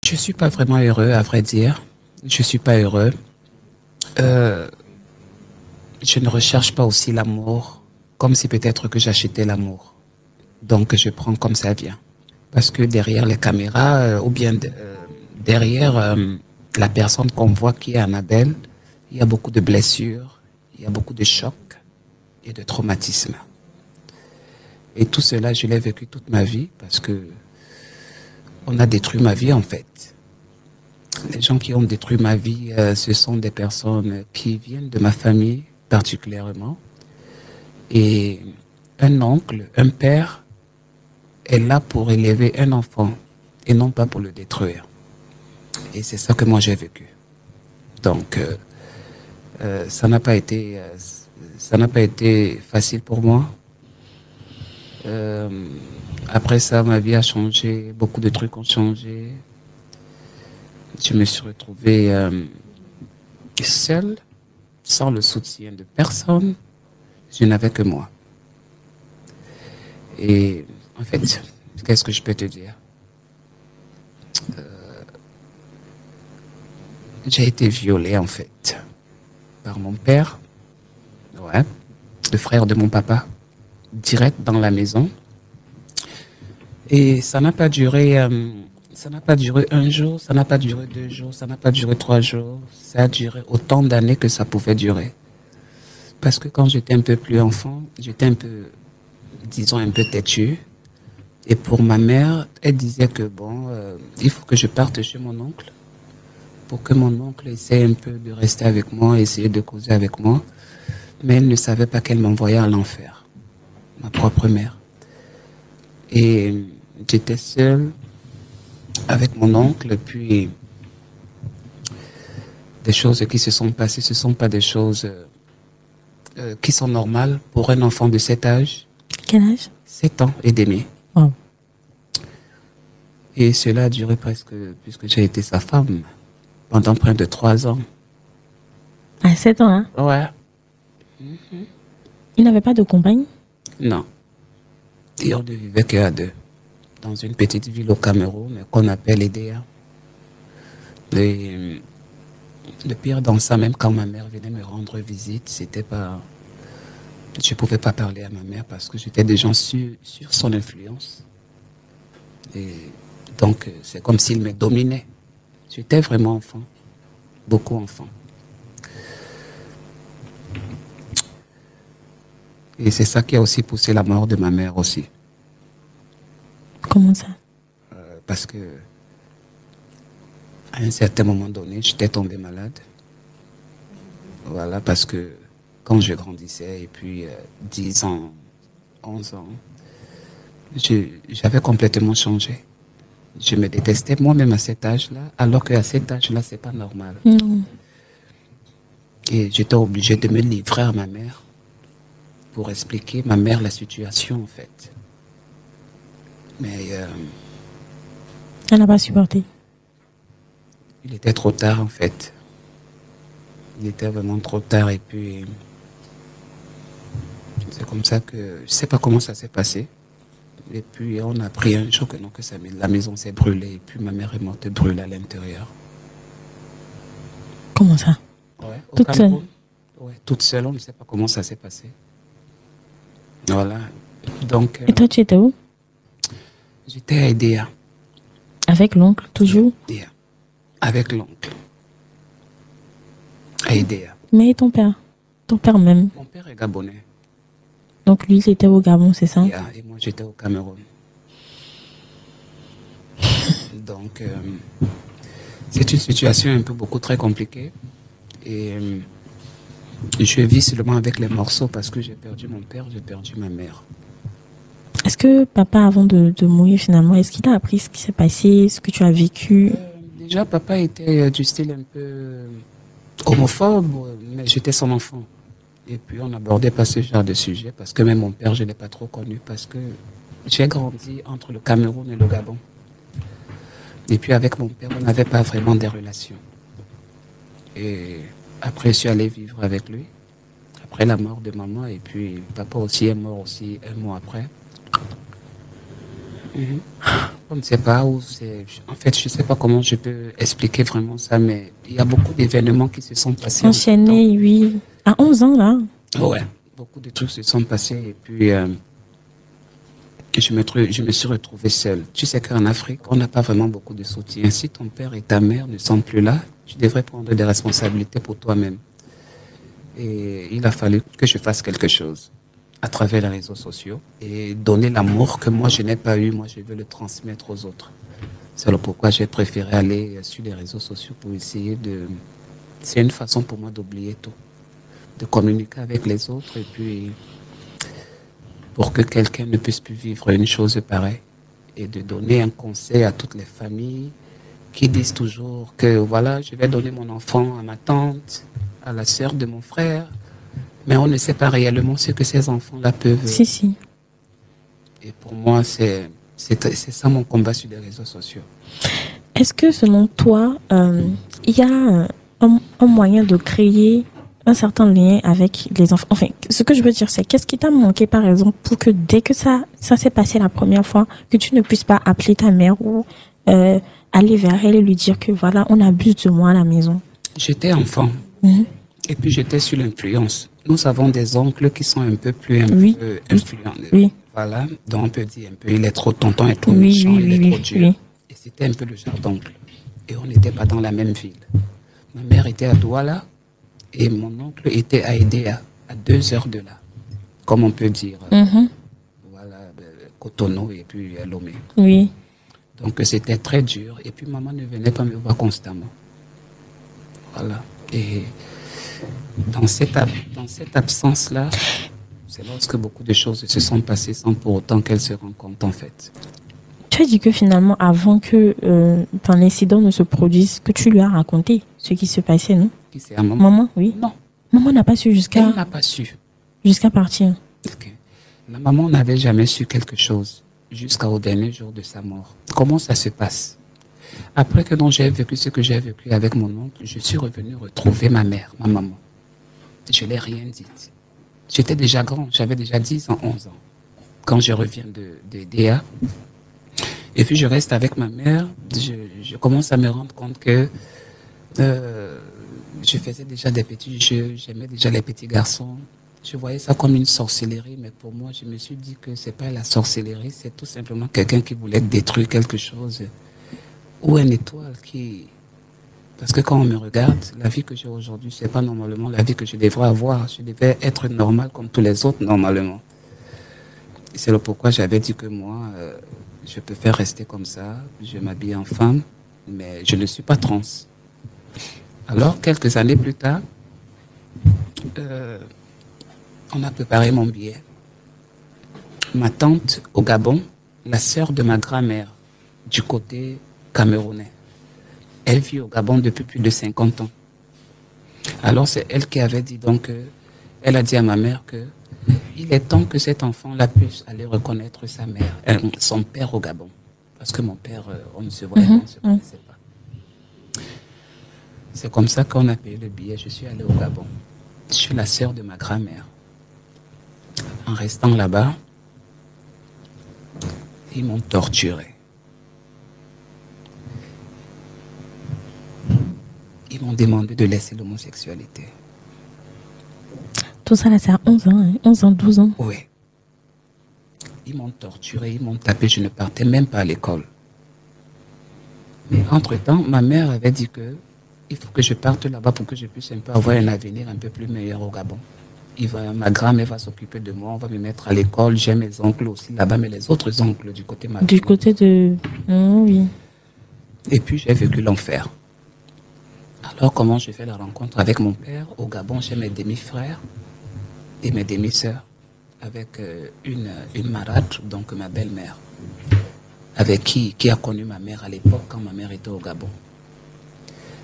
Je suis pas vraiment heureux, à vrai dire. Je suis pas heureux. Euh, je ne recherche pas aussi l'amour, comme si peut-être que j'achetais l'amour. Donc je prends comme ça vient. Parce que derrière les caméras, ou bien derrière la personne qu'on voit qui est Annabelle, il y a beaucoup de blessures, il y a beaucoup de chocs et de traumatismes. Et tout cela, je l'ai vécu toute ma vie parce que on a détruit ma vie en fait. Les gens qui ont détruit ma vie, ce sont des personnes qui viennent de ma famille particulièrement. Et un oncle, un père est là pour élever un enfant et non pas pour le détruire. Et c'est ça que moi j'ai vécu. Donc, ça n'a pas été facile pour moi. Euh, Après ça, ma vie a changé, beaucoup de trucs ont changé. Je me suis retrouvé seul, sans le soutien de personne. Je n'avais que moi. Et en fait, qu'est-ce que je peux te dire? J'ai été violé en fait par mon père, ouais, le frère de mon papa, direct dans la maison. Et ça n'a pas duré un jour, ça n'a pas duré 2 jours, ça n'a pas duré 3 jours. Ça a duré autant d'années que ça pouvait durer. Parce que quand j'étais un peu plus enfant, j'étais un peu, disons, un peu têtu. Et pour ma mère, elle disait que bon, il faut que je parte chez mon oncle pour que mon oncle essaie un peu de rester avec moi, essayer de causer avec moi. Mais elle ne savait pas qu'elle m'envoyait à l'enfer, ma propre mère. Et j'étais seul avec mon oncle, puis des choses qui se sont passées, ce ne sont pas des choses qui sont normales pour un enfant de cet âge. Quel âge? 7 ans et demi. Wow. Et cela a duré presque, puisque j'ai été sa femme, pendant près de 3 ans. À 7 ans, hein? Ouais. Il n'avait pas de compagne? Non. Et on ne vivait qu'à deux. Dans une petite ville au Cameroun qu'on appelle Edea. Et le pire dans ça, même quand ma mère venait me rendre visite, c'était pas. Je ne pouvais pas parler à ma mère parce que j'étais déjà sur son influence. Et donc, c'est comme s'il me dominait. J'étais vraiment enfant. Beaucoup enfant. Et c'est ça qui a aussi poussé la mort de ma mère aussi. Comment ça? Parce que à un certain moment donné, j'étais tombé malade. Voilà, parce que quand je grandissais, et puis 10 ans, 11 ans, j'avais complètement changé. Je me détestais moi-même à cet âge-là, alors qu'à cet âge-là, c'est pas normal. Non. Et j'étais obligé de me livrer à ma mère pour expliquer ma mère la situation, en fait. Mais Elle n'a pas supporté. il était trop tard, en fait. Il était vraiment trop tard, et puis c'est comme ça que je sais pas comment ça s'est passé. Et puis on a appris un jour que non, que la maison s'est brûlée, et puis ma mère est morte brûlée à l'intérieur. Comment ça? Ouais, au Toute seule? Cameroun. Ouais, toute seule, on ne sait pas comment ça s'est passé. Voilà. Donc, Et toi, tu étais où? j'étais à Edea. Avec l'oncle, toujours? Edea. Avec l'oncle. À Edea. Mais ton père? Ton père même. Mon père est gabonais. Donc lui, il était au Gabon, c'est ça? Et moi, j'étais au Cameroun. Donc, c'est une situation un peu beaucoup très compliquée. Et je vis seulement avec les morceaux parce que j'ai perdu mon père, j'ai perdu ma mère. Est-ce que papa, avant de mourir finalement, est-ce qu'il t'a appris ce qui s'est passé, ce que tu as vécu? Déjà, papa était du style un peu homophobe, mais j'étais son enfant. Et puis, on n'abordait pas ce genre de sujet parce que même mon père, je ne l'ai pas trop connu parce que j'ai grandi entre le Cameroun et le Gabon. Et puis, avec mon père, on n'avait pas vraiment des relations. Et après, je suis allé vivre avec lui, après la mort de maman. Et puis, papa aussi est mort aussi un mois après. On ne sait pas où c'est. En fait, je ne sais pas comment je peux expliquer vraiment ça, mais il y a beaucoup d'événements qui se sont passés. Enchaîné, oui. À 11 ans, là. Ouais, beaucoup de trucs se sont passés et puis je me suis retrouvé seul. Tu sais qu'en Afrique, on n'a pas vraiment beaucoup de soutien. Si ton père et ta mère ne sont plus là, tu devrais prendre des responsabilités pour toi-même. Et il a fallu que je fasse quelque chose à travers les réseaux sociaux et donner l'amour que moi je n'ai pas eu, moi je veux le transmettre aux autres. C'est pourquoi j'ai préféré aller sur les réseaux sociaux pour essayer de... C'est une façon pour moi d'oublier tout, de communiquer avec les autres et puis pour que quelqu'un ne puisse plus vivre une chose pareille et de donner un conseil à toutes les familles qui disent toujours que voilà, je vais donner mon enfant à ma tante, à la sœur de mon frère, mais on ne sait pas réellement ce que ces enfants-là peuvent. Si. Et pour moi, c'est ça mon combat sur les réseaux sociaux. Est-ce que selon toi, il y a un moyen de créer un certain lien avec les enfants? Enfin, ce que je veux dire, c'est qu'est-ce qui t'a manqué, par exemple, pour que dès que ça s'est passé la première fois, que tu ne puisses pas appeler ta mère ou aller vers elle et lui dire que voilà, on abuse de moi à la maison? J'étais enfant. Et puis j'étais sur l'influence. Nous avons des oncles qui sont un peu plus influents. Oui. Voilà, donc on peut dire un peu, il est trop tonton, il est trop méchant, il est trop dur. Et c'était un peu le genre d'oncle. Et on n'était pas dans la même ville. Ma mère était à Douala et mon oncle était à Edea, à 2 heures de là. Comme on peut dire. Voilà, Cotonou et puis Lomé. Oui. Donc c'était très dur. Et puis maman ne venait pas me voir constamment. Voilà. Et dans cette absence-là, c'est lorsque beaucoup de choses se sont passées sans pour autant qu'elle se rende compte en fait. Tu as dit que finalement, avant que ton incident ne se produise, que tu lui as raconté ce qui se passait, non? Qui c'est à maman? Maman, oui. Non. Maman n'a pas su Elle n'a pas su. Jusqu'à partir. Okay. La maman n'avait jamais su quelque chose jusqu'au dernier jour de sa mort. Comment ça se passe? Après que j'ai vécu ce que j'ai vécu avec mon oncle, je suis revenu retrouver ma mère, ma maman. Je ne l'ai rien dit. J'étais déjà grand, j'avais déjà 10 ans, 11 ans. Quand je reviens de DA, et puis je reste avec ma mère, je commence à me rendre compte que je faisais déjà des petits jeux, j'aimais déjà les petits garçons. Je voyais ça comme une sorcellerie, mais pour moi, je me suis dit que c'est pas la sorcellerie, c'est tout simplement quelqu'un qui voulait détruire quelque chose. Ou une étoile qui... Parce que quand on me regarde, la vie que j'ai aujourd'hui, c'est pas normalement la vie que je devrais avoir. Je devais être normal comme tous les autres, normalement. C'est le pourquoi j'avais dit que moi, je peux faire rester comme ça. Je m'habille en femme, mais je ne suis pas trans. Alors, quelques années plus tard, on a préparé mon billet. Ma tante au Gabon, la sœur de ma grand-mère, du côté camerounais. Elle vit au Gabon depuis plus de 50 ans. Alors c'est elle qui avait dit donc, elle a dit à ma mère que il est temps que cet enfant-là puisse aller reconnaître sa mère, son père au Gabon. Parce que mon père, on ne se voyait pas, on ne se connaissait pas. C'est comme ça qu'on a payé le billet. Je suis allé au Gabon. Je suis la sœur de ma grand-mère. En restant là-bas, ils m'ont torturé. Ils m'ont demandé de laisser l'homosexualité. Tout ça, là, c'est à 11 ans, hein? 11 ans, 12 ans. Oui. Ils m'ont torturé, ils m'ont tapé, je ne partais même pas à l'école. Mais entre-temps, ma mère avait dit que il faut que je parte là-bas pour que je puisse un peu avoir un avenir un peu plus meilleur au Gabon. Ma grand-mère va s'occuper de moi, on va me mettre à l'école. J'ai mes oncles aussi là-bas, mais les autres oncles du côté maternel. Du côté de... Oh, oui. Et puis j'ai vécu l'enfer. Alors comment j'ai fait la rencontre avec mon père? Au Gabon, j'ai mes demi-frères et mes demi-sœurs, avec une marâtre, donc ma belle-mère, avec qui a connu ma mère à l'époque quand ma mère était au Gabon.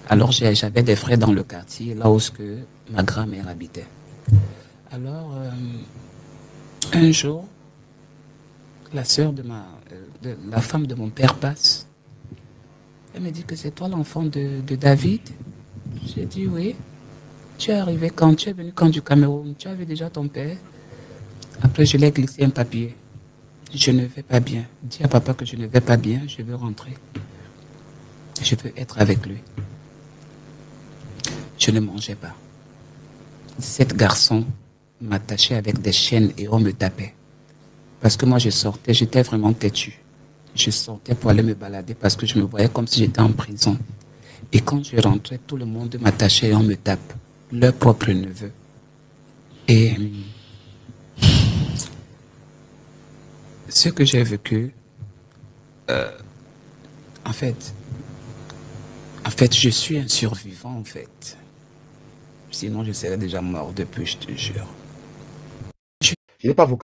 Alors j'avais des frères dans le quartier, là où ma grand-mère habitait. Alors, un jour, la sœur la femme de mon père passe. Elle me dit que c'est toi l'enfant de David. J'ai dit oui. Tu es arrivé quand? Tu es venu quand du Cameroun? Tu avais déjà ton père? Après, je l'ai glissé un papier. Je ne vais pas bien. Dis à papa que je ne vais pas bien, je veux rentrer. Je veux être avec lui. Je ne mangeais pas. 7 garçons m'attachaient avec des chaînes et on me tapait. Parce que moi je sortais, j'étais vraiment têtu. Je sortais pour aller me balader parce que je me voyais comme si j'étais en prison. Et quand je rentrais, tout le monde m'attachait et on me tape. Leur propre neveu. Et ce que j'ai vécu, en fait, je suis un survivant, en fait. Sinon, je serais déjà mort depuis, je te jure. Je n'ai pas vocation